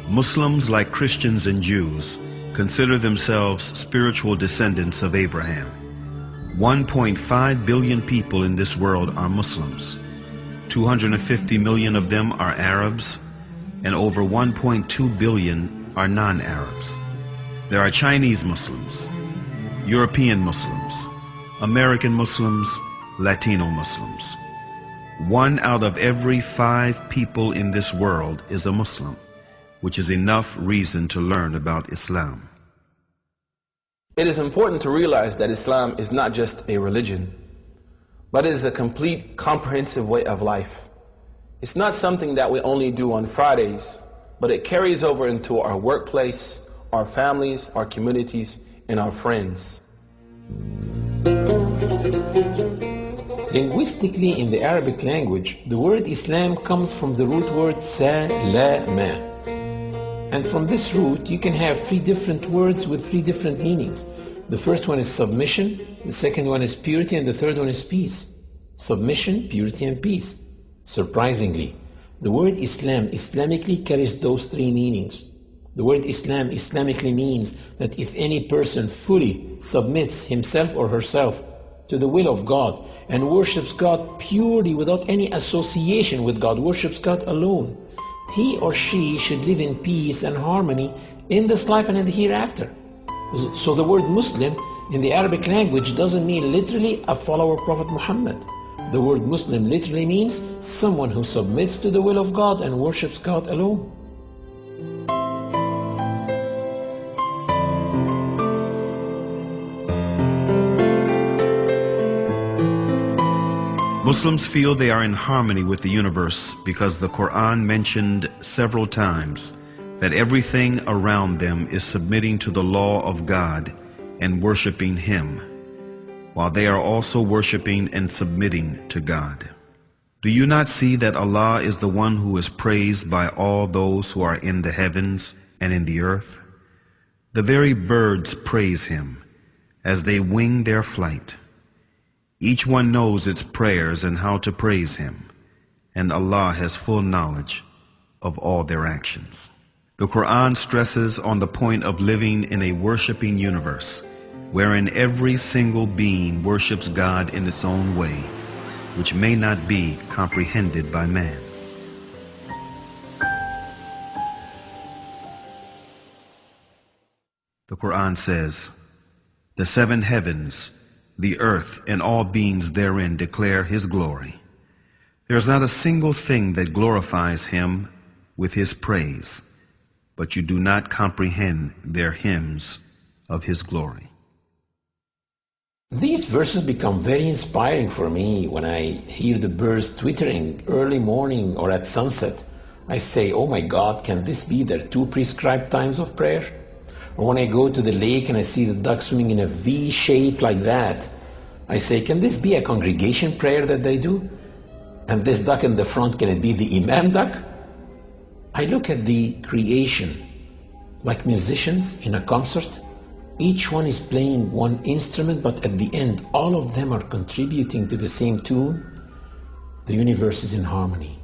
Muslims, like Christians and Jews, consider themselves spiritual descendants of Abraham. 1.5 billion people in this world are Muslims. 250 million of them are Arabs, and over 1.2 billion are non-Arabs. There are Chinese Muslims, European Muslims, American Muslims, Latino Muslims. 1 out of every 5 people in this world is a Muslim, which is enough reason to learn about Islam. It is important to realize that Islam is not just a religion, but it is a complete, comprehensive way of life. It's not something that we only do on Fridays, but it carries over into our workplace, our families, our communities, and our friends. Linguistically, in the Arabic language, the word Islam comes from the root word salama. And from this root, you can have 3 different words with 3 different meanings. The first one is submission, the second one is purity, and the third one is peace. Submission, purity, and peace. Surprisingly, the word Islam Islamically carries those 3 meanings. The word Islam Islamically means that if any person fully submits himself or herself to the will of God and worships God purely without any association with God, worships God alone, he or she should live in peace and harmony in this life and in the hereafter. So the word Muslim in the Arabic language doesn't mean literally a follower of Prophet Muhammad. The word Muslim literally means someone who submits to the will of God and worships God alone. Muslims feel they are in harmony with the universe because the Quran mentioned several times that everything around them is submitting to the law of God and worshiping Him, while they are also worshiping and submitting to God. Do you not see that Allah is the one who is praised by all those who are in the heavens and in the earth? The very birds praise Him as they wing their flight. Each one knows its prayers and how to praise Him, and Allah has full knowledge of all their actions. The Quran stresses on the point of living in a worshiping universe, wherein every single being worships God in its own way, which may not be comprehended by man. The Quran says, "The 7 heavens, the earth, and all beings therein declare His glory. There is not a single thing that glorifies Him with His praise, but you do not comprehend their hymns of His glory." These verses become very inspiring for me when I hear the birds twittering early morning or at sunset. I say, oh my God, can this be their 2 prescribed times of prayer? Or when I go to the lake and I see the duck swimming in a V shape like that, I say, can this be a congregation prayer that they do? And this duck in the front, can it be the Imam duck? I look at the creation like musicians in a concert. Each one is playing one instrument, but at the end, all of them are contributing to the same tune. The universe is in harmony.